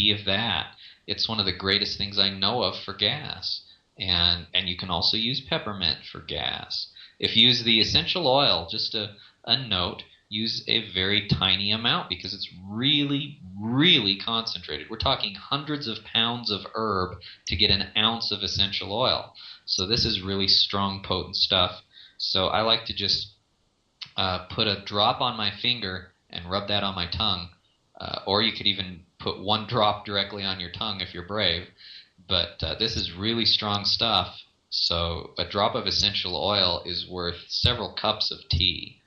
tea of that. It's one of the greatest things I know of for gas. And you can also use peppermint for gas. If you use the essential oil, just a note, use a very tiny amount because it's really, really concentrated. We're talking hundreds of pounds of herb to get an ounce of essential oil. So this is really strong, potent stuff. So I like to just put a drop on my finger and rub that on my tongue. Or you could even put one drop directly on your tongue if you're brave. But this is really strong stuff. So a drop of essential oil is worth several cups of tea.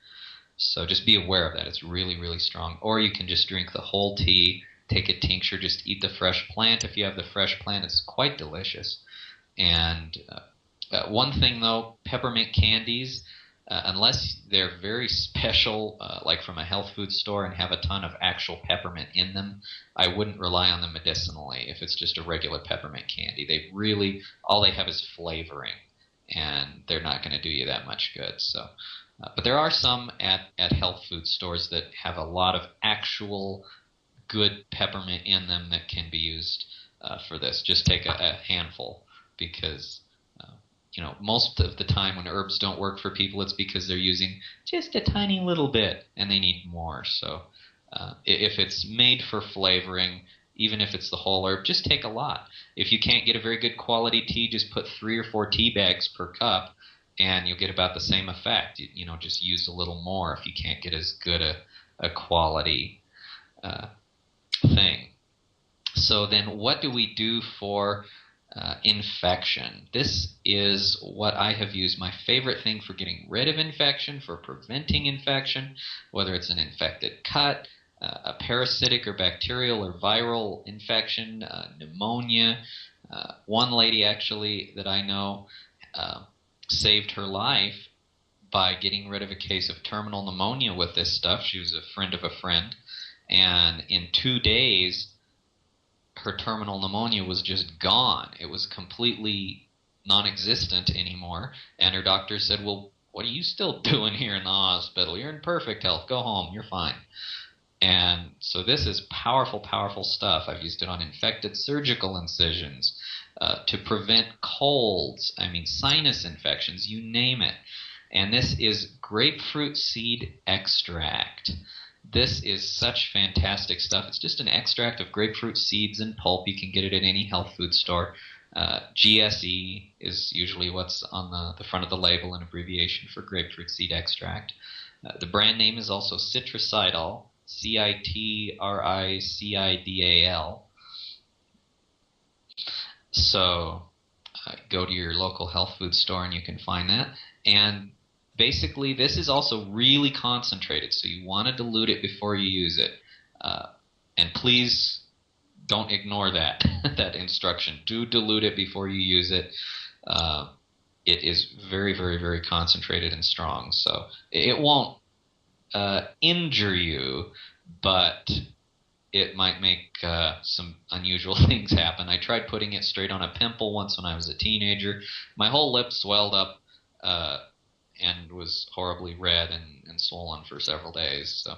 So just be aware of that. It's really, really strong. Or you can just drink the whole tea, take a tincture, just eat the fresh plant. If you have the fresh plant, it's quite delicious. And one thing, though, peppermint candies, unless they're very special, like from a health food store and have a ton of actual peppermint in them, I wouldn't rely on them medicinally if it's just a regular peppermint candy. They really, all they have is flavoring, and they're not going to do you that much good. So, but there are some at health food stores that have a lot of actual good peppermint in them that can be used for this. Just take a handful, because most of the time when herbs don't work for people, it's because they're using just a tiny little bit and they need more. So if it's made for flavoring, even if it's the whole herb, just take a lot. If you can't get a very good quality tea, just put 3 or 4 tea bags per cup and you'll get about the same effect. Just use a little more if you can't get as good a quality thing. So then what do we do for infection? This is what I have used, my favorite thing for getting rid of infection, for preventing infection, whether it's an infected cut, a parasitic or bacterial or viral infection, pneumonia. One lady actually that I know saved her life by getting rid of a case of terminal pneumonia with this stuff. She was a friend of a friend, and in 2 days her terminal pneumonia was just gone. It was completely non-existent anymore, and her doctor said, well, what are you still doing here in the hospital? You're in perfect health. Go home. You're fine. And so this is powerful, powerful stuff. I've used it on infected surgical incisions, to prevent colds, sinus infections, you name it. And this is grapefruit seed extract. This is such fantastic stuff. It's just an extract of grapefruit seeds and pulp. You can get it at any health food store. GSE is usually what's on the front of the label, an abbreviation for grapefruit seed extract. The brand name is also Citricidal, Citricidal. So go to your local health food store and you can find that. And basically, this is also really concentrated, so you want to dilute it before you use it. And please don't ignore that instruction. Do dilute it before you use it. It is very, very, very concentrated and strong, so it won't injure you, but it might make some unusual things happen. I tried putting it straight on a pimple once when I was a teenager. My whole lip swelled up and was horribly red and swollen for several days. So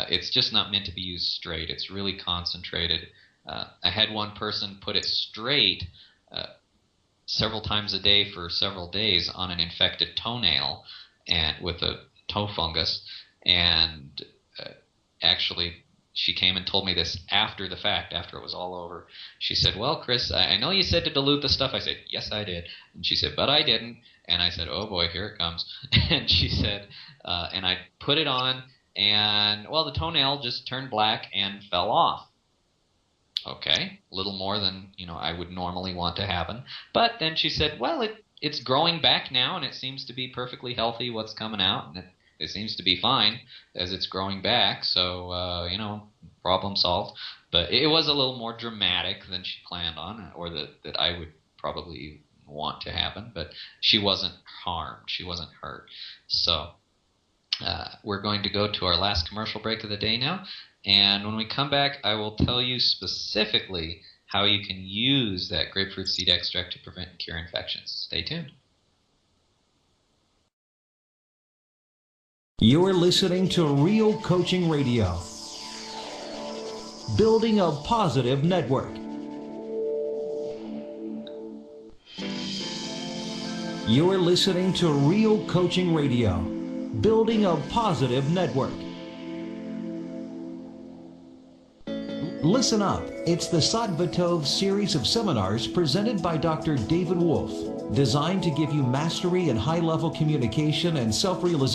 it's just not meant to be used straight. It's really concentrated. I had one person put it straight several times a day for several days on an infected toenail and with a toe fungus. And actually, she came and told me this after the fact, after it was all over. She said, well, Chris, I know you said to dilute the stuff. I said, yes, I did. And she said, but I didn't. And I said, oh, boy, here it comes. And she said, and I put it on, and, well, the toenail just turned black and fell off. Okay, a little more than, I would normally want to happen. But then she said, well, it's growing back now, and it seems to be perfectly healthy what's coming out, and it seems to be fine as it's growing back, so, problem solved. But it was a little more dramatic than she planned on, or that I would probably want to happen, but she wasn't harmed. She wasn't hurt. So we're going to go to our last commercial break of the day now, and when we come back, I will tell you specifically how you can use that grapefruit seed extract to prevent and cure infections. Stay tuned. You're listening to Real Coaching Radio. Building a Positive Network. You're listening to Real Coaching Radio. Building a Positive Network. Listen up. It's the Sattva Tov series of seminars presented by Dr. David Wolf, designed to give you mastery in high-level communication and self-realization